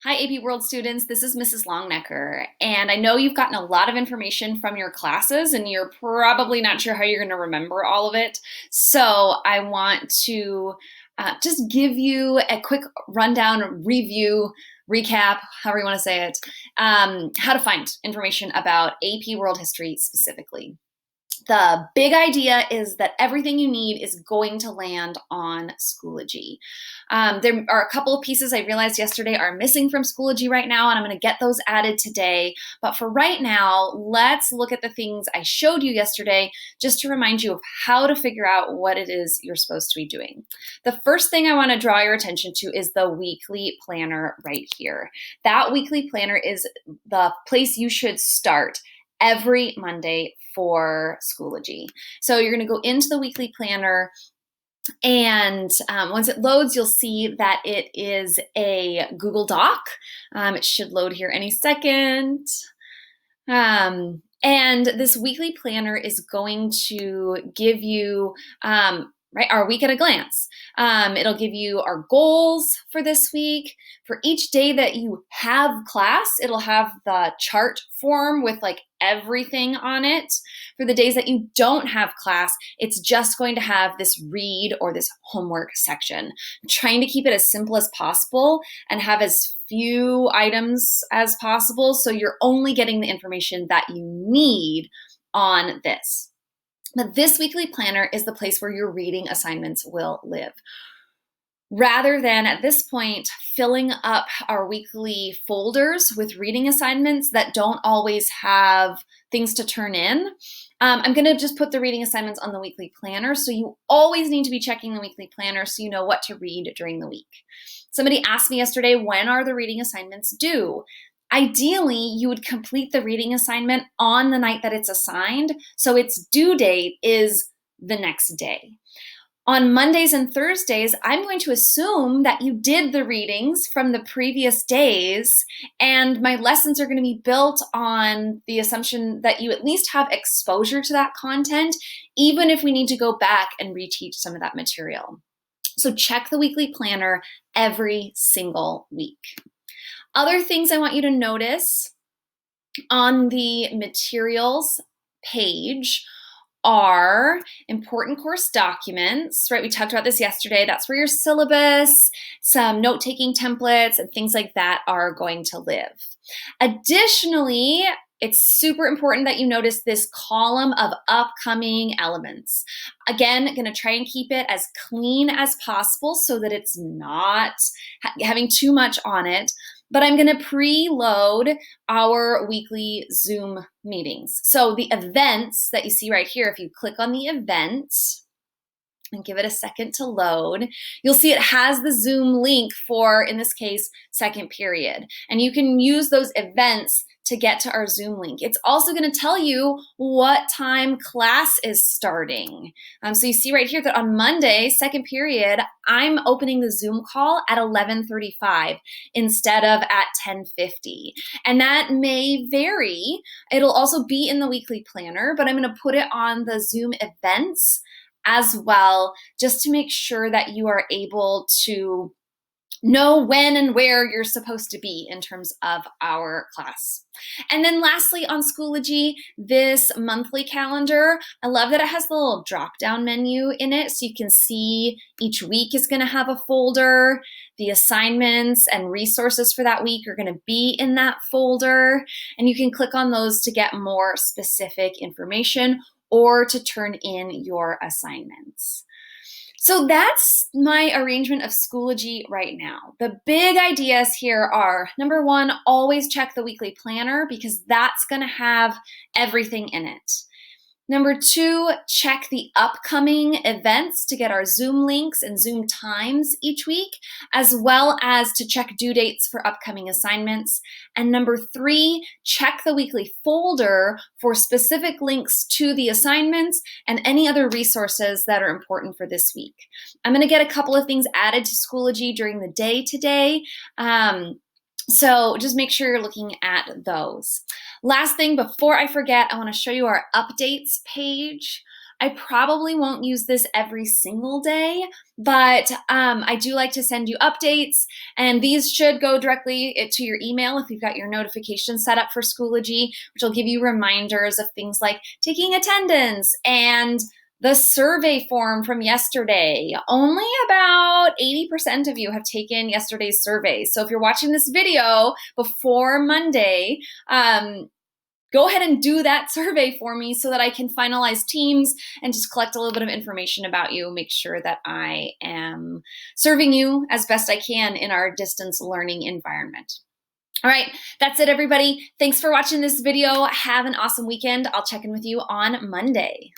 Hi, AP World students. This is Mrs. Longnecker, and I know you've gotten a lot of information from your classes, and you're probably not sure how you're going to remember all of it. So I want to just give you a quick rundown, review, recap, however you want to say it, how to find information about AP World History specifically. The big idea is that everything you need is going to land on Schoology. There are a couple of pieces I realized yesterday are missing from Schoology right now, and I'm going to get those added today. But for right now, let's look at the things I showed you yesterday just to remind you of how to figure out what it is you're supposed to be doing. The first thing I want to draw your attention to is the weekly planner right here. That weekly planner is the place you should start every Monday for Schoology. So you're going to go into the weekly planner, and once it loads, you'll see that it is a Google Doc. It should load here any second. And this weekly planner is going to give you our week at a glance. It'll give you our goals for this week. For each day that you have class, it'll have the chart form with like everything on it. For the days that you don't have class, it's just going to have this read or this homework section. I'm trying to keep it as simple as possible and have as few items as possible, so you're only getting the information that you need on this. But this weekly planner is the place where your reading assignments will live. Rather than at this point filling up our weekly folders with reading assignments that don't always have things to turn in, I'm going to just put the reading assignments on the weekly planner. So you always need to be checking the weekly planner so you know what to read during the week. Somebody asked me yesterday, when are the reading assignments due? Ideally, you would complete the reading assignment on the night that it's assigned, so its due date is the next day. On Mondays and Thursdays, I'm going to assume that you did the readings from the previous days, and my lessons are going to be built on the assumption that you at least have exposure to that content, even if we need to go back and reteach some of that material. So check the weekly planner every single week. Other things I want you to notice on the materials page are important course documents, right? We talked about this yesterday. That's where your syllabus, some note-taking templates, and things like that are going to live. Additionally, it's super important that you notice this column of upcoming elements. Again, going to try and keep it as clean as possible so that it's not having too much on it. But I'm going to preload our weekly Zoom meetings. So the events that you see right here, if you click on the event and give it a second to load, you'll see it has the Zoom link for, in this case, second period. And you can use those events to get to our Zoom link. It's also going to tell you what time class is starting. So you see right here that on Monday, second period, I'm opening the Zoom call at 11:35 instead of at 10:50. And that may vary. It'll also be in the weekly planner, but I'm going to put it on the Zoom events as well, just to make sure that you are able to know when and where you're supposed to be in terms of our class. And then lastly, on Schoology, this monthly calendar, I love that it has the little drop-down menu in it, so you can see each week is going to have a folder. The assignments and resources for that week are going to be in that folder, and you can click on those to get more specific information or to turn in your assignments. So that's my arrangement of Schoology right now. The big ideas here are, number one, always check the weekly planner because that's going to have everything in it. Number two, check the upcoming events to get our Zoom links and Zoom times each week, as well as to check due dates for upcoming assignments. And number three, check the weekly folder for specific links to the assignments and any other resources that are important for this week. I'm going to get a couple of things added to Schoology during the day today. So just make sure you're looking at those. Last thing before I forget, I want to show you our updates page. I probably won't use this every single day, but I do like to send you updates, and these should go directly to your email if you've got your notifications set up for Schoology, which will give you reminders of things like taking attendance and the survey form from yesterday. Only about 80% of you have taken yesterday's survey. So if you're watching this video before Monday, go ahead and do that survey for me so that I can finalize teams and just collect a little bit of information about you, make sure that I am serving you as best I can in our distance learning environment. All right, that's it, everybody. Thanks for watching this video. Have an awesome weekend. I'll check in with you on Monday.